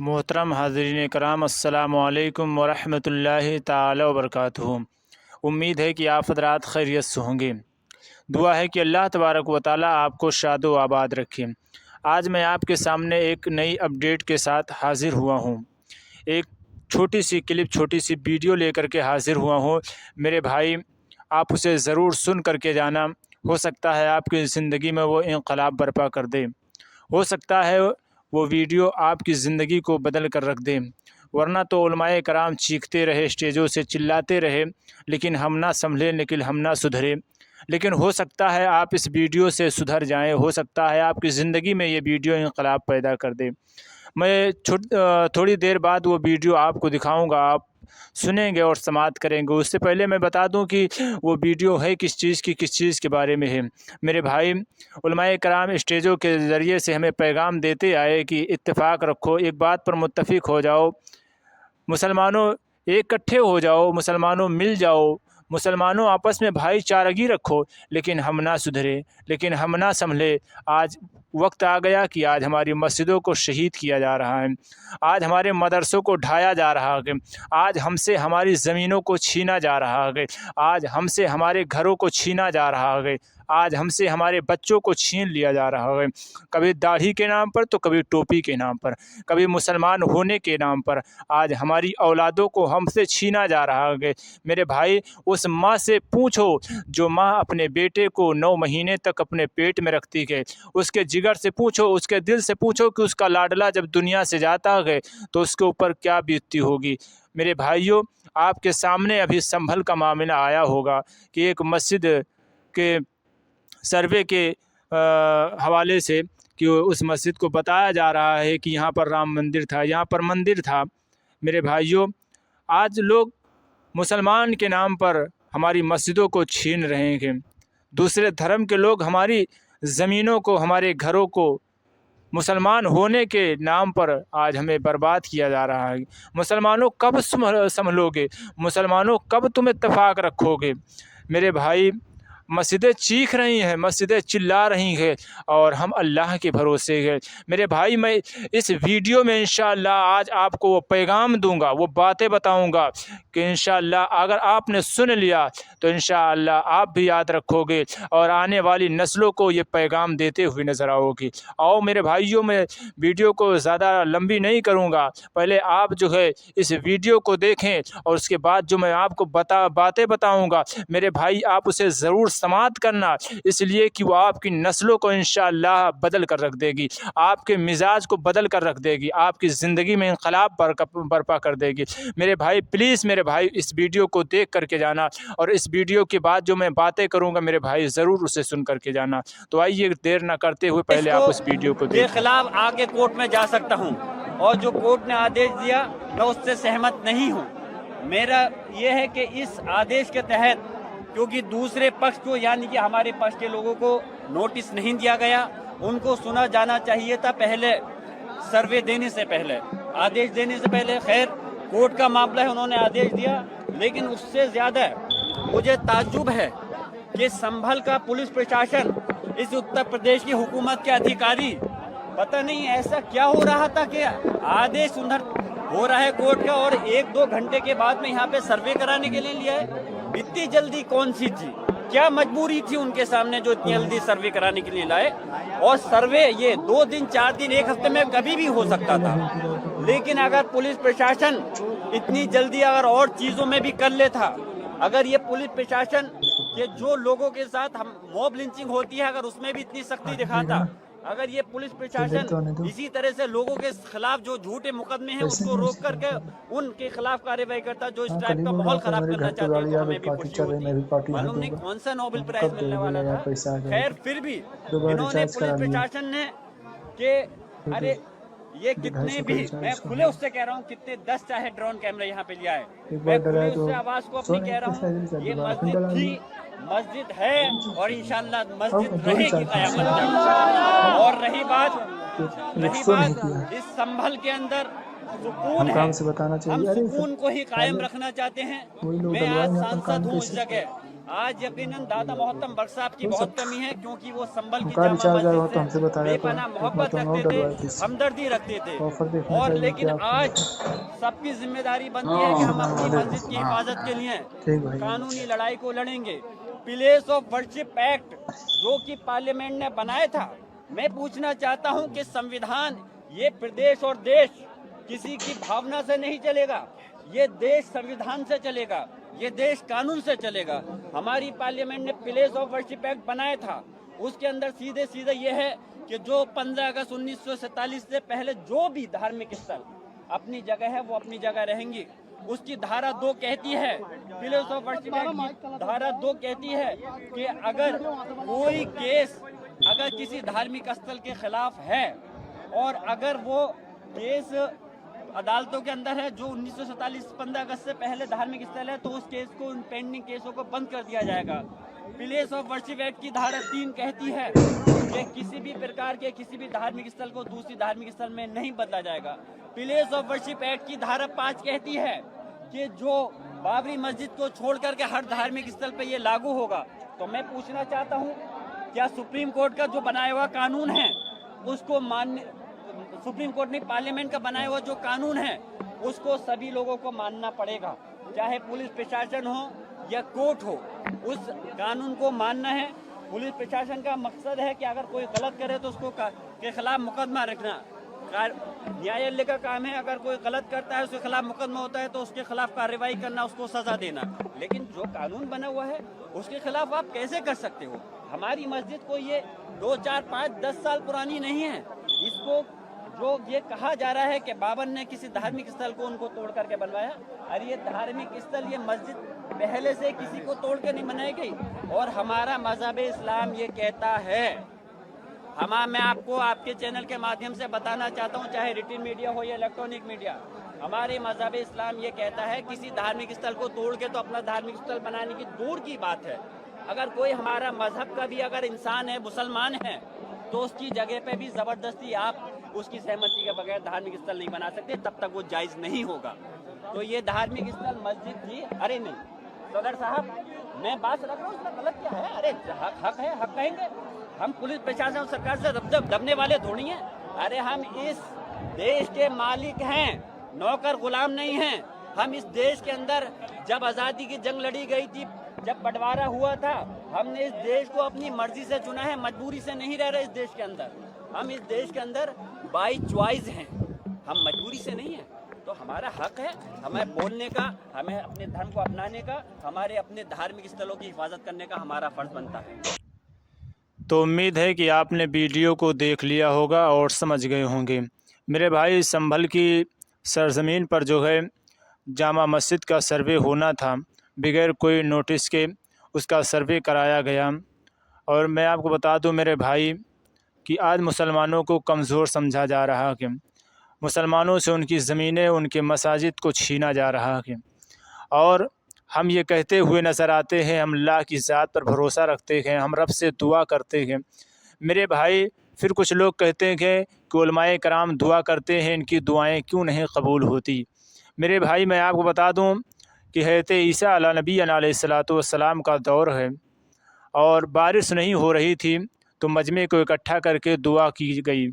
محترم حاضرین کرام، السلام علیکم ورحمۃ اللہ تعالی وبرکاتہ۔ امید ہے کہ آپ حضرات خیریت سے ہوں گے۔ دعا ہے کہ اللہ تبارک و تعالی آپ کو شاد و آباد رکھے۔ آج میں آپ کے سامنے ایک نئی اپڈیٹ کے ساتھ حاضر ہوا ہوں۔ ایک چھوٹی سی کلپ، چھوٹی سی ویڈیو لے کر کے حاضر ہوا ہوں۔ میرے بھائی، آپ اسے ضرور سن کر کے جانا۔ ہو سکتا ہے آپ کی زندگی میں وہ انقلاب برپا کر دے، ہو سکتا ہے وہ ویڈیو آپ کی زندگی کو بدل کر رکھ دے۔ ورنہ تو علماء کرام چیختے رہے، اسٹیجوں سے چلاتے رہے، لیکن ہم نہ سنبھلے، لیکن ہم نہ سدھرے۔ لیکن ہو سکتا ہے آپ اس ویڈیو سے سدھر جائیں، ہو سکتا ہے آپ کی زندگی میں یہ ویڈیو انقلاب پیدا کر دے۔ میں تھوڑی دیر بعد وہ ویڈیو آپ کو دکھاؤں گا، آپ سنیں گے اور سماعت کریں گے۔ اس سے پہلے میں بتا دوں کہ وہ ویڈیو ہے کس چیز کے بارے میں ہے۔ میرے بھائی، علماء کرام اسٹیجوں کے ذریعے سے ہمیں پیغام دیتے آئے کہ اتفاق رکھو، ایک بات پر متفق ہو جاؤ، مسلمانوں اکٹھے ہو جاؤ، مسلمانوں مل جاؤ، مسلمانوں آپس میں بھائی چارگی رکھو۔ لیکن ہم نہ سدھرے، لیکن ہم نہ سنبھلے۔ آج وقت آ گیا کہ آج ہماری مسجدوں کو شہید کیا جا رہا ہے، آج ہمارے مدرسوں کو ڈھایا جا رہا ہے، آج ہم سے ہماری زمینوں کو چھینا جا رہا ہے، آج ہم سے ہمارے گھروں کو چھینا جا رہا ہے، آج ہم سے ہمارے بچوں کو چھین لیا جا رہا ہے، کبھی داڑھی کے نام پر تو کبھی ٹوپی کے نام پر، کبھی مسلمان ہونے کے نام پر۔ آج ہماری اولادوں کو ہم سے چھینا جا رہا ہے۔ میرے بھائی، اس ماں سے پوچھو جو ماں اپنے بیٹے کو 9 مہینے تک اپنے پیٹ میں رکھتی ہے، اس کے جگر سے پوچھو، اس کے دل سے پوچھو کہ اس کا لاڈلا جب دنیا سے جاتا ہے تو اس کے اوپر کیا بیتتی ہوگی۔ میرے بھائیوں، آپ کے سامنے ابھی سنبھل کا معاملہ آیا ہوگا کہ ایک مسجد کے سروے کے حوالے سے کہ اس مسجد کو بتایا جا رہا ہے کہ یہاں پر رام مندر تھا، یہاں پر مندر تھا۔ میرے بھائیوں، آج لوگ مسلمان کے نام پر ہماری مسجدوں کو چھین رہے ہیں، دوسرے دھرم کے لوگ ہماری زمینوں کو، ہمارے گھروں کو مسلمان ہونے کے نام پر آج ہمیں برباد کیا جا رہا ہے۔ مسلمانوں کب سنبھلو گے؟ مسلمانوں کب تم اتفاق رکھو گے؟ میرے بھائی، مسجدیں چیخ رہی ہیں، مسجدیں چلا رہی ہیں، اور ہم اللہ کے بھروسے ہیں۔ میرے بھائی، میں اس ویڈیو میں انشاءاللہ آج آپ کو وہ پیغام دوں گا، وہ باتیں بتاؤں گا کہ انشاءاللہ اگر آپ نے سن لیا تو انشاءاللہ آپ بھی یاد رکھو گے اور آنے والی نسلوں کو یہ پیغام دیتے ہوئے نظر آؤ گی۔ آؤ میرے بھائیوں، میں ویڈیو کو زیادہ لمبی نہیں کروں گا، پہلے آپ جو ہے اس ویڈیو کو دیکھیں اور اس کے بعد جو میں آپ کو باتیں بتاؤں گا، میرے بھائی آپ اسے ضرور سماعت کرنا، اس لیے کہ وہ آپ کی نسلوں کو انشاءاللہ بدل کر رکھ دے گی، آپ کے مزاج کو بدل کر رکھ دے گی، آپ کی زندگی میں انقلاب برپا کر دے گی۔ میرے بھائی پلیز، میرے بھائی اس ویڈیو کو دیکھ کر کے جانا، اور اس ویڈیو کے بعد جو میں باتیں کروں گا میرے بھائی ضرور اسے سن کر کے جانا۔ تو آئیے دیر نہ کرتے ہوئے پہلے آپ اس ویڈیو کو دیکھیں۔ کے خلاف آگے کورٹ میں جا سکتا ہوں، اور جو کورٹ نے آدیش دیا میں اس سے سہمت نہیں ہوں۔ میرا یہ ہے کہ اس آدیش کے تحت، کیونکہ دوسرے پکش کو یعنی کہ ہمارے پکش کے لوگوں کو نوٹس نہیں دیا گیا، ان کو سنا جانا چاہیے تھا پہلے، سروے دینے سے پہلے، آدیش دینے سے پہلے۔ خیر، کورٹ کا معاملہ ہے، انہوں نے آدیش دیا، لیکن اس سے زیادہ مجھے تعجب ہے کہ سنبھل کا پولیس پرشاسن، اس اتر پردیش کی حکومت کے ادھیکاری، پتہ نہیں ایسا کیا ہو رہا تھا کہ آدیش ہو رہا ہے کورٹ کا، اور 1-2 گھنٹے کے بعد میں یہاں پہ سروے کرانے کے لیے لیا ہے۔ اتنی جلدی کون سی تھی؟ کیا مجبوری تھی ان کے سامنے جو اتنی جلدی سروے کرانے کے لیے لائے؟ اور سروے یہ 2 دن 4 دن 1 ہفتے میں کبھی بھی ہو سکتا تھا، لیکن اگر پولیس پرشاسن اتنی جلدی اگر اور چیزوں میں بھی کر لیتا، اگر یہ پولیس پرشاسن کہ جو لوگوں کے ساتھ موب لنچنگ ہوتی ہے اگر اس میں بھی اتنی سختی دکھاتا، اگر یہ پولیس پرشاسن اسی طرح سے لوگوں کے خلاف جو جھوٹے مقدمے ہیں اس کو روک کر کے ان کے خلاف کارروائی کرتا، جو اس ٹائپ کا ماحول خراب کرنا چاہتے ہیں، تو ہمیں بھی خوشی ہوتی۔ معلوم نہیں کون سا نوبل پرائز ملنے والا تھا۔ خیر، پھر بھی انہوں نے پولیس پرشاسن نے کہ ارے یہ کتنے بھی، میں کھلے اس سے کہہ رہا ہوں، کتنے 10 چاہے ڈرون کیمرے یہاں پہ لے آئے، میں کھلے اس سے آواز کو اپنی کہہ رہا ہوں، یہ مسجد تھی، مسجد ہے، اور انشاءاللہ مسجد رہے گی قیامت تک۔ اور رہی بات اس سنبھل کے اندر سکون ہے، ہم سکون کو ہی قائم رکھنا چاہتے ہیں۔ میں آج سانسد ہوں اس جگہ، आज यकीनन दादा मोहतरम बख्श साहब की बहुत कमी है, क्योंकि वो संभल की उनका जामा रिचार्ज आया हो तो मस्जिद हमसे से बताया बेपनाह करो, मोहब्बत तो 9 रखते डलवाए थे, थे। हमदर्दी रखते थे। ऑफर देखना और चाहिए लेकिन क्या आपको? आज सबकी जिम्मेदारी बनती है कि हम अपनी मस्जिद की हिफाजत के लिए ठीक भाई। कानूनी लड़ाई को लड़ेंगे। प्लेस ऑफ वर्शिप एक्ट जो कि पार्लियामेंट ने बनाया था, मैं पूछना चाहता हूं कि संविधान, ये प्रदेश और देश किसी की भावना से नहीं चलेगा, ये देश संविधान से चलेगा, ये देश कानून से चलेगा। हमारी पार्लियामेंट ने प्लेस ऑफ वर्शिप एक्ट बनाया था, उसके अंदर सीधे सीधे ये है कि जो 15 अगस्त 1947 से पहले जो भी धार्मिक स्थल अपनी जगह है वो अपनी जगह रहेंगी। उसकी धारा 2 कहती है, प्लेस ऑफ वर्शिप एक्ट की धारा 2 कहती है कि अगर कोई केस अगर किसी धार्मिक स्थल के खिलाफ है और अगर वो केस अदालतों के अंदर है जो 1947 15 अगस्त से पहले धार्मिक स्थल है, तो उस केस को, उन पेंडिंग केसों को बंद कर दिया जाएगा। प्लेस ऑफ वर्शिप एक्ट की धारा 3 कहती है कि किसी भी प्रकार के किसी भी धार्मिक स्थल को दूसरी धार्मिक स्थल में नहीं बदला जाएगा। प्लेस ऑफ वर्शिप एक्ट की धारा 5 कहती है कि जो बाबरी मस्जिद को छोड़ करके हर धार्मिक स्थल पे ये लागू होगा। तो मैं पूछना चाहता हूँ, क्या सुप्रीम कोर्ट का जो बनाया हुआ कानून है उसको मान्य, सुप्रीम कोर्ट ने पार्लियामेंट का बनाया हुआ जो कानून है उसको सभी लोगों को मानना पड़ेगा, चाहे पुलिस प्रशासन हो या कोर्ट हो, उस कानून को मानना है। पुलिस प्रशासन का मकसद है कि अगर कोई गलत करे तो उसको के खिलाफ मुकदमा रखना, न्यायालय का काम है। अगर कोई गलत करता है उसके खिलाफ मुकदमा होता है तो उसके खिलाफ कार्रवाई करना, उसको सजा देना। लेकिन जो कानून बना हुआ है उसके खिलाफ आप कैसे कर सकते हो? हमारी मस्जिद को ये 2, 4, 5, 10 साल पुरानी नहीं है। इसको जो ये कहा जा रहा है कि बाबर ने किसी धार्मिक स्थल को उनको तोड़ करके बनवाया, अरे ये धार्मिक स्थल, ये मस्जिद पहले से किसी को तोड़ के नहीं बनाई गई। और हमारा मजहब इस्लाम ये कहता है, मैं आपको आपके चैनल के माध्यम से बताना चाहता हूँ, चाहे रिटन मीडिया हो या इलेक्ट्रॉनिक मीडिया, हमारे मजहब इस्लाम ये कहता है किसी धार्मिक स्थल को तोड़ के तो अपना धार्मिक स्थल बनाने की दूर की बात है। अगर कोई हमारा मजहब का भी अगर इंसान है, मुसलमान है, तो उसकी जगह पे भी जबरदस्ती आप उसकी सहमति के बगैर धार्मिक स्थल नहीं बना सकते, तब तक वो जायज नहीं होगा। तो ये धार्मिक स्थल मस्जिद थी। अरे नहीं सदर साहब, मैं बात रख रहा हूँ, उसमें गलत क्या है? अरे हक है, हक कहेंगे हम। पुलिस प्रशासन और सरकार से दबने वाले थोड़ी हैं। अरे हम इस देश के मालिक हैं, नौकर गुलाम नहीं हैं। हम इस देश के अंदर जब आज़ादी की जंग लड़ी गई थी, जब बंटवारा हुआ था, हमने इस देश को अपनी मर्जी से चुना है, मजबूरी से नहीं रह रहे इस देश के अंदर। हम इस देश के अंदर बाई चॉइस हैं, हम मजबूरी से नहीं हैं। तो हमारा हक है हमें बोलने का, हमें अपने धर्म को अपनाने का, हमारे अपने धार्मिक स्थलों की हिफाजत करने का हमारा फर्ज बनता है। तो उम्मीद है कि आपने वीडियो को देख लिया होगा और समझ गए होंगे। मेरे भाई, संभल की सरजमीन पर जो है जामा मस्जिद का सर्वे होना था, बगैर कोई नोटिस के उसका सर्वे कराया गया। और मैं आपको बता दूं मेरे भाई कि आज मुसलमानों को कमज़ोर समझा जा रहा है, कि मुसलमानों से उनकी ज़मीनें, उनके मसाजिद को छीना जा रहा है। और हम ये कहते हुए नज़र आते हैं, हम अल्लाह की ज़ात पर भरोसा रखते हैं, हम रब से दुआ करते हैं। मेरे भाई, फिर कुछ लोग कहते हैं कि उलमाए कराम दुआ करते हैं, इनकी दुआएं क्यों नहीं कबूल होती? मेरे भाई, मैं आपको बता दूं कि हज़रत ईसा अला नबी अलैहिस्सलातु वस्सलाम का दौर है और बारिश नहीं हो रही थी, तो मजमे को इकट्ठा करके दुआ की गई।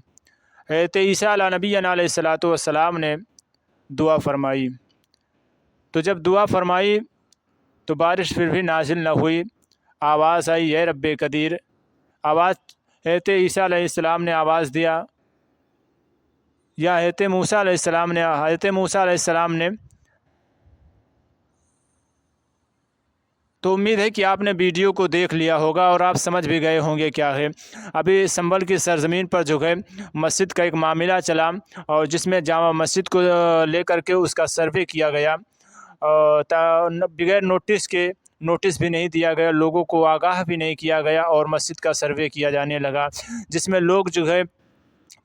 हज़रत ईसा अला नबी अलैहिस्सलातु वस्सलाम ने दुआ फरमाई। तो जब दुआ फरमाई तो बारिश फिर भी नाजिल न हुई। आवाज़ आई, ये रब्बे कदीर। आवाज़ हज़रत ईसा अलैहिस्सलाम ने आवाज़ दिया, या हज़रत मूसा अलैहिस्सलाम ने। तो उम्मीद है कि आपने वीडियो को देख लिया होगा और आप समझ भी गए होंगे क्या है। अभी संभल की सरज़मीन पर जो है मस्जिद का एक मामला चला, और जिसमें जामा मस्जिद को लेकर के उसका सर्वे किया गया, बगैर नोटिस भी नहीं दिया गया, लोगों को आगाह भी नहीं किया गया, और मस्जिद का सर्वे किया जाने लगा, जिसमें लोग जो है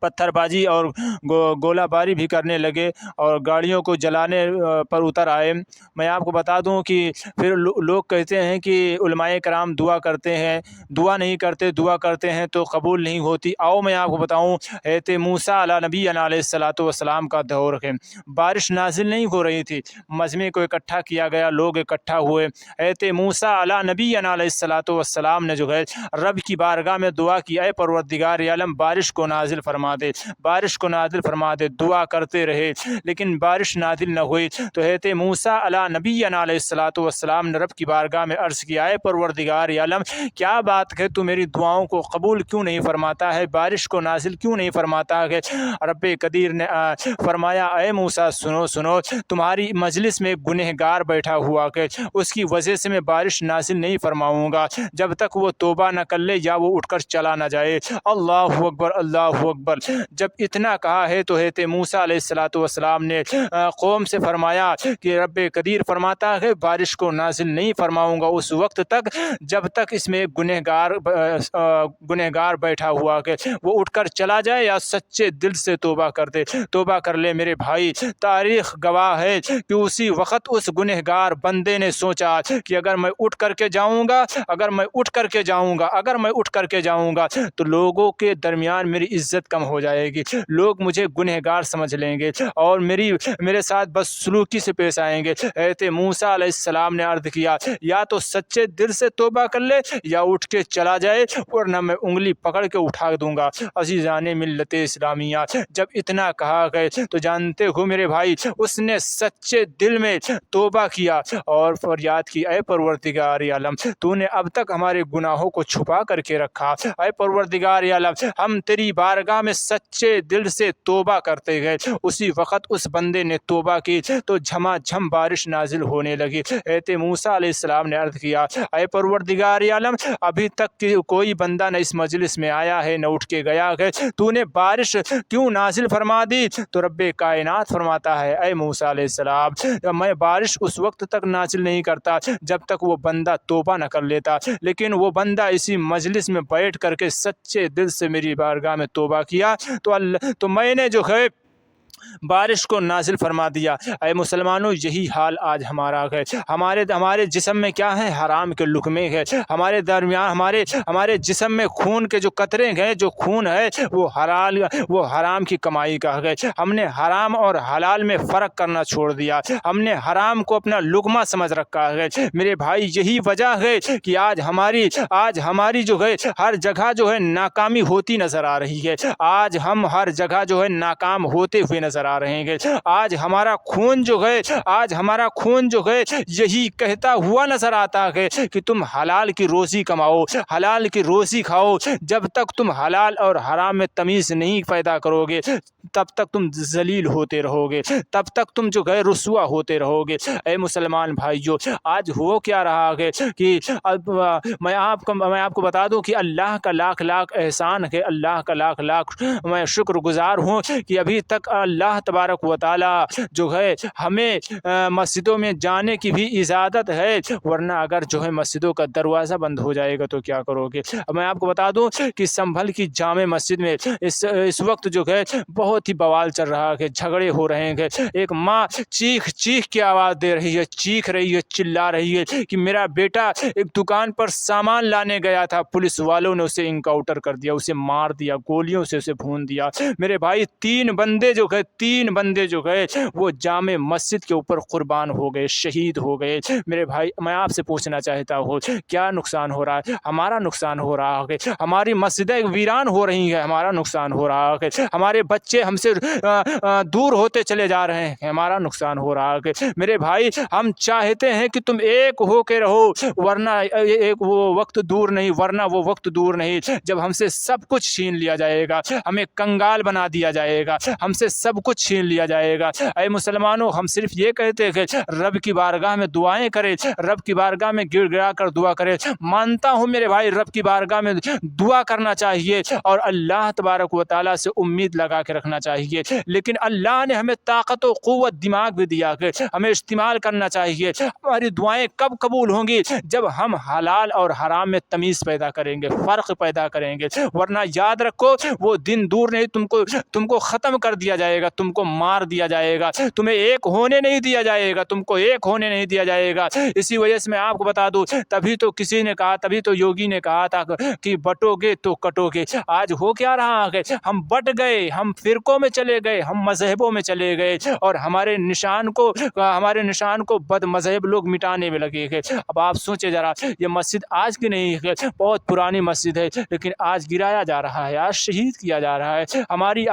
पत्थर बाजी और गोला बारी भी करने लगे और गाड़ियों को जलाने पर उतर आए। मैं आपको बता दूं कि फिर लोग कहते हैं कि उलमाए कराम दुआ करते हैं, दुआ नहीं करते, दुआ करते हैं तो कबूल नहीं होती। आओ मैं आपको बताऊं, हज़रत मूसा अला नबी अलैहिस्सलातु वस्सलाम का दौर है, बारिश नाजिल नहीं हो रही थी, मजमे को इकट्ठा किया गया, लोग इकट्ठा हुए। हज़रत मूसा अला नबी अलैहिस्सलातु वस्सलाम ने जो है रब की बारगाह में दुआ की, ऐ परवरदिगार आलम बारिश को नाजिल फरमा दे, बारिश को नाजिल फरमा दे। दुआ करते रहे लेकिन बारिश नाजिल न हुई। तो हज़रत मूसा अला नबी अलैहिस्सलातु वस्सलाम ने रब की बारगाह में अर्ज़ किया, ऐ परवरदिगार आलम क्या बात है, तू मेरी दुआओं को कबूल क्यों नहीं फरमाता है, बारिश को नाजिल क्यों नहीं फरमाता है। रब कदीर ने फरमाया, ऐ मूसा सुनो सुनो, तुम्हारी मजलिस में गुनहगार बैठा हुआ है, उसकी वजह से मैं बारिश नाजिल नहीं फरमाऊँगा जब तक वो तौबा न कर ले या वो उठकर चला न जाए। अल्लाहु अकबर, अल्लाहु अकबर। जब इतना कहा है तो हज़रत मूसा अलैहिस्सलातु वस्सलाम ने कौम से फरमाया कि रब कदीर फरमाता है बारिश को नाजिल नहीं फरमाऊँगा उस वक्त तक जब तक इसमें एक गुनहगार बैठा हुआ है, वो उठकर चला जाए या सच्चे दिल से तौबा कर दे, तौबा कर ले। मेरे भाई तारीख़ गवाह है कि उसी वक्त उस गुनहगार बंदे ने सोचा कि अगर मैं उठ करके जाऊँगा, अगर मैं उठ करके जाऊँगा, अगर मैं उठ करके जाऊँगा तो लोगों के दरमियान मेरी इज्जत कम हो जाएगी, लोग मुझे गुनहगार समझ लेंगे और मेरे साथ बदसलूकी से पेश आएंगे। हज़रत मूसा अलैहिस्सलाम ने अर्ज़ किया, या तो सच्चे दिल से तौबा कर ले या उठ के चला जाए वरना मैं उंगली पकड़ के उठा दूंगा। अज़ीज़ाने मिल्लत इस्लामिया, जब इतना कहा गए तो जानते हो मेरे भाई, उसने सच्चे दिल में तौबा किया और फरियाद की, ऐ परवरदिगार आलम तूने अब तक हमारे गुनाहों को छुपा करके रखा, ऐ परवरदिगार आलम हम तेरी बारगाह में सच्चे दिल से तौबा करते गए। उसी वक्त उस बंदे ने तौबा की तो झमाझम बारिश नाजिल होने लगी। हज़रत मूसा अलैहिस्सलाम ने अर्ज़ किया, ऐ परवरदिगार आलम अभी तक कोई बंदा न इस मजलिस में आया है न उठ के गया है, तूने बारिश क्यों नाजिल फरमा दी? तो रब्बे कायनात फरमाता है, ऐ मूसा अलैहिस्सलाम मैं बारिश उस वक्त तक नाजिल नहीं करता जब तक वो बंदा तौबा न कर लेता, लेकिन वो बंदा इसी मजलिस में बैठ करके सच्चे दिल से मेरी बारगाह में तौबा किया तो मैंने जो है बारिश को नाजिल फरमा दिया। ऐ मुसलमानों यही हाल आज हमारा है। हमारे जिस्म में क्या है? हराम के लुकमे है। हमारे दरमियान हमारे जिस्म में खून के जो कतरे हैं, जो खून है वो हराम की कमाई का है। हमने हराम और हलाल में फ़र्क करना छोड़ दिया, हमने हराम को अपना लुकमा समझ रखा है। मेरे भाई यही वजह है कि आज हमारी जो है हर जगह जो है नाकामी होती नज़र आ रही है। आज हम हर जगह जो है नाकाम होते हुए नज़र आ रहे हैं। आज हमारा खून जो है यही कहता हुआ नजर आता है कि तुम हलाल की रोज़ी कमाओ, हलाल की रोज़ी खाओ। जब तक तुम हलाल और हराम में तमीज़ नहीं पैदा करोगे तब तक तुम जलील होते रहोगे, तब तक तुम जो है रुसवा होते रहोगे। ऐ मुसलमान भाइयों, आज हो क्या रहा है कि मैं आपको बता दूं कि अल्लाह का लाख लाख एहसान है, अल्लाह का लाख लाख मैं शुक्रगुजार हूँ कि अभी तक अल्लाह तबारक व तआला जो है हमें मस्जिदों में जाने की भी इजाज़त है, वरना अगर जो है मस्जिदों का दरवाज़ा बंद हो जाएगा तो क्या करोगे। मैं आपको बता दूं कि संभल की जामे मस्जिद में इस वक्त जो है बहुत ही बवाल चल रहा है, झगड़े हो रहे हैं। एक माँ चीख के आवाज़ दे रही है, चीख रही है, चिल्ला रही है कि मेरा बेटा एक दुकान पर सामान लाने गया था, पुलिस वालों ने उसे इनकाउंटर कर दिया, उसे मार दिया, गोलियों से उसे भून दिया। मेरे भाई तीन बंदे जो गए वो जामे मस्जिद के ऊपर कुर्बान हो गए, शहीद हो गए। मेरे भाई मैं आपसे पूछना चाहता हूँ क्या नुकसान हो रहा है? हमारा नुकसान हो रहा है। हमारी मस्जिदें वीरान हो रही हैं, हमारा नुकसान हो रहा है। हमारे बच्चे हमसे दूर होते चले जा रहे हैं, हमारा नुकसान हो रहा है। मेरे भाई हम चाहते हैं कि तुम एक हो के रहो, वरना वो वक्त दूर नहीं जब हमसे सब कुछ छीन लिया जाएगा, हमें कंगाल बना दिया जाएगा, हमसे सब सब कुछ छीन लिया जाएगा। ऐ मुसलमानों, हम सिर्फ ये कहते हैं कि रब की बारगाह में दुआएं करें, रब की बारगाह में गिड़ गिड़ा कर दुआ करें। मानता हूँ मेरे भाई, रब की बारगाह में दुआ करना चाहिए और अल्लाह तबारक व तआला से उम्मीद लगा के रखना चाहिए, लेकिन अल्लाह ने हमें ताकत और क़ुव्वत दिमाग भी दिया कि हमें इस्तेमाल करना चाहिए। हमारी दुआएं कब कबूल होंगी? जब हम हलाल और हराम में तमीज़ पैदा करेंगे, फ़र्क पैदा करेंगे। वरना याद रखो, वो दिन दूर नहीं, तुमको ख़त्म कर दिया जाएगा, तुमको मार दिया जाएगा, तुम्हें एक होने नहीं दिया जाएगा, तुमको एक होने नहीं दिया जाएगा। इसी वजह से मैं आपको बता दूं, तभी तो किसी ने कहा, तभी तो योगी ने कहा था कि बटोगे तो कटोगे। आज हो क्या रहा है? हम बट गए, हम फ़िरकों में चले गए, हम मज़हबों में चले गए और हमारे निशान को बद मज़हब लोग मिटाने में लगे हैं। अब आप सोचे ज़रा, ये मस्जिद आज की नहीं है, बहुत पुरानी मस्जिद है, लेकिन आज गिराया जा रहा है, आज शहीद किया जा रहा है। हमारी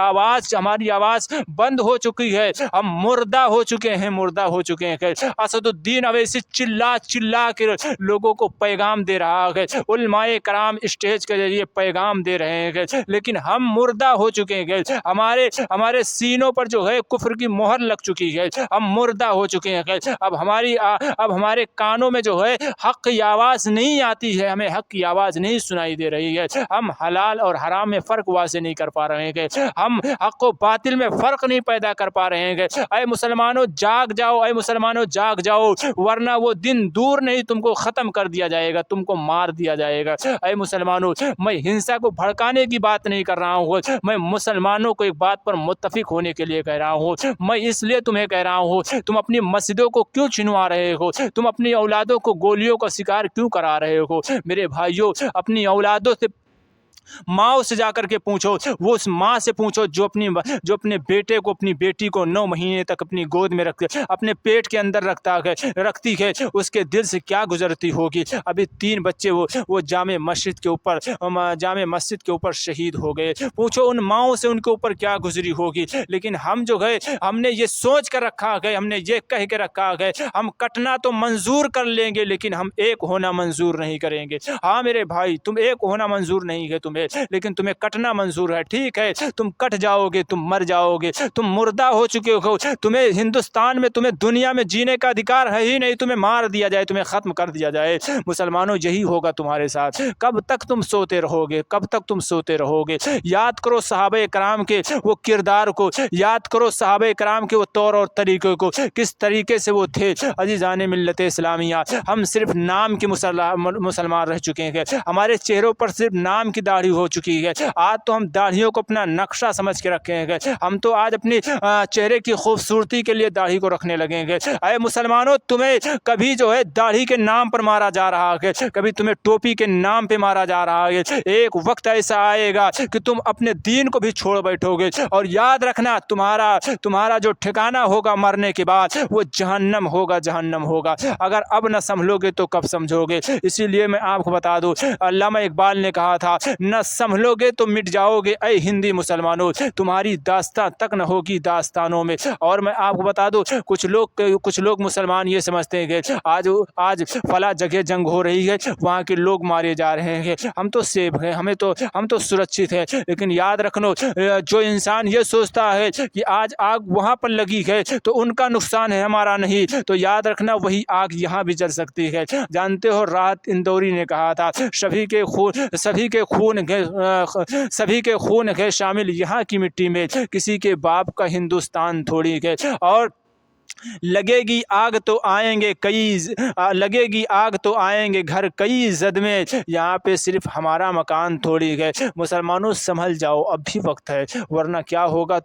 आवाज़ बंद हो चुकी है, हम मुर्दा हो चुके हैं। असदुद्दीन अवैसी चिल्ला के लोगों को पैगाम दे रहा है, उलमाए कराम स्टेज के जरिए पैगाम दे रहे हैं, लेकिन हम मुर्दा हो चुके हैं। हमारे सीनों पर जो है कुफ्र की मोहर लग चुकी है, हम मुर्दा हो चुके हैं। अब हमारे कानों में जो है हक की आवाज़ नहीं आती है, हमें हक की आवाज़ नहीं सुनाई दे रही है। हम हलाल और हराम में फ़र्क वाज़े नहीं कर पा रहे हैं, हम हक और बातिल में फ़र्क नहीं पैदा कर पा रहे हैं। ऐ मुसलमानों जाग जाओ, वरना वो दिन दूर नहीं, तुमको ख़त्म कर दिया जाएगा, तुमको मार दिया जाएगा। ऐ मुसलमानों, मैं हिंसा को भड़काने की बात नहीं कर रहा हूँ, मैं मुसलमानों को एक बात पर मुत्तफिक होने के लिए कह रहा हूँ। मैं इसलिए तुम्हें कह रहा हूँ, तुम अपनी मस्जिदों को क्यों छिनवा रहे हो? तुम अपनी औलादों को गोलियों का शिकार क्यों करा रहे हो? मेरे भाइयों, अपनी औलादों से, माँ से जाकर के पूछो, वो उस माँ से पूछो जो अपने बेटे को, अपनी बेटी को 9 महीने तक अपनी गोद में अपने पेट के अंदर रखती है, उसके दिल से क्या गुजरती होगी। अभी 3 बच्चे वो जामे मस्जिद के ऊपर शहीद हो गए। पूछो उन माँओं से, उनके ऊपर क्या गुजरी होगी। लेकिन हम जो है, हमने ये सोच कर रखा है, हमने ये कह के रखा है, हम कटना तो मंजूर कर लेंगे, लेकिन हम एक होना मंजूर नहीं करेंगे। हाँ मेरे भाई, तुम एक होना मंजूर नहीं है तुम्हें, लेकिन तुम्हें कटना मंजूर है। ठीक है, तुम कट जाओगे, तुम मर जाओगे, तुम मुर्दा हो चुके हो, तुम्हें हिंदुस्तान में, तुम्हें दुनिया में जीने का अधिकार है ही नहीं, तुम्हें मार दिया जाए, तुम्हें ख़त्म कर दिया जाए। मुसलमानों, यही होगा तुम्हारे साथ। कब तक तुम सोते रहोगे? याद करो सहाबे कराम के वो किरदार को, याद करो सहाबे कराम के वो तौर और तरीक़े को, किस तरीके से वो थे। अज़ीज़ान मिल्लत इस्लामिया, हम सिर्फ नाम के मुसलमान रह चुके हैं, हमारे चेहरों पर सिर्फ नाम की दाढ़ी हो चुकी है। आज तो हम दाढ़ियों को अपना नक्शा समझ के रखे हैं, हम तो आज अपनी चेहरे की खूबसूरती के लिए दाढ़ी को रखने लगेंगे। अरे मुसलमानों, तुम्हें कभी जो है दाढ़ी के नाम पर मारा जा रहा है, कभी तुम्हें टोपी के नाम पे मारा जा रहा है। एक वक्त ऐसा आएगा कि तुम अपने दीन को भी छोड़ बैठोगे, और याद रखना, तुम्हारा जो ठिकाना होगा मरने के बाद, वो जहन्नम होगा। अगर अब न संभलोगे तो कब समझोगे। इसीलिए मैं आपको बता दूं, अल्लामा इकबाल ने कहा था, न संभलोगे तो मिट जाओगे ऐ हिंदी मुसलमानों, तुम्हारी दास्तां तक न होगी दास्तानों में। और मैं आपको बता दूं, कुछ लोग मुसलमान ये समझते हैं कि आज फला जगह जंग हो रही है, वहाँ के लोग मारे जा रहे हैं, हम तो सेफ हैं, हम तो सुरक्षित हैं। लेकिन याद रखनो, जो इंसान ये सोचता है कि आज आग वहाँ पर लगी है तो उनका नुकसान है, हमारा नहीं, तो याद रखना वही आग यहाँ भी जल सकती है। जानते हो, राहत इंदौरी ने कहा था, सभी के खून है शामिल यहाँ की मिट्टी में, किसी के बाप का हिंदुस्तान थोड़ी है। और लगेगी आग तो आएंगे घर कई जद में, यहाँ पे सिर्फ हमारा मकान थोड़ी है। मुसलमानों, संभल जाओ, अब भी वक्त है, वरना क्या होगा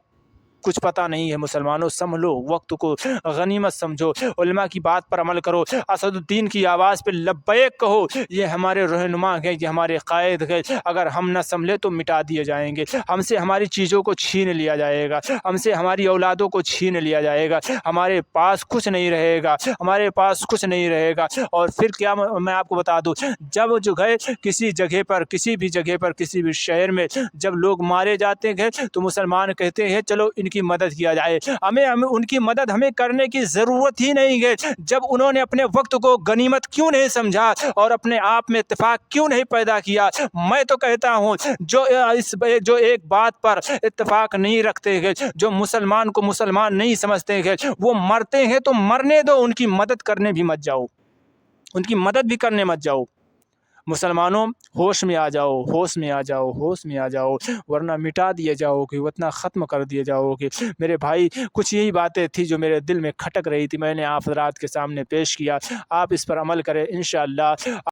कुछ पता नहीं है। मुसलमानों, संभलो, वक्त को गनीमत समझो, उलमा की बात पर अमल करो, असदुद्दीन की आवाज़ पे लब्बैक कहो। ये हमारे रहनुमा है, ये हमारे कायद है। अगर हम न संभले तो मिटा दिए जाएंगे, हमसे हमारी चीज़ों को छीन लिया जाएगा, हमसे हमारी औलादों को छीन लिया जाएगा, हमारे पास कुछ नहीं रहेगा। और फिर क्या, मैं आपको बता दूँ, जब जो है किसी भी जगह पर किसी भी शहर में जब लोग मारे जाते हैं तो मुसलमान कहते हैं, चलो इनकी کی مدد کیا جائے. ہمیں ان کی مدد ہمیں کرنے کی ضرورت ہی نہیں ہے. جب انہوں نے اپنے وقت کو غنیمت کیوں نہیں سمجھا اور اپنے آپ میں اتفاق کیوں نہیں پیدا کیا؟ میں تو کہتا ہوں جو ایک بات پر اتفاق نہیں رکھتے ہیں، جو مسلمان کو مسلمان نہیں سمجھتے ہیں، وہ مرتے ہیں تو مرنے دو، ان کی مدد کرنے بھی مت جاؤ، ان کی مدد بھی کرنے مت جاؤ. مسلمانوں ہوش میں آ جاؤ، ہوش میں آ جاؤ، ہوش میں آ جاؤ، ورنہ مٹا دیے جاؤ گے، اتنا ختم کر دیے جاؤ گے. میرے بھائی کچھ یہی باتیں تھی جو میرے دل میں کھٹک رہی تھی، میں نے آپ حضرات کے سامنے پیش کیا. آپ اس پر عمل کریں انشاءاللہ.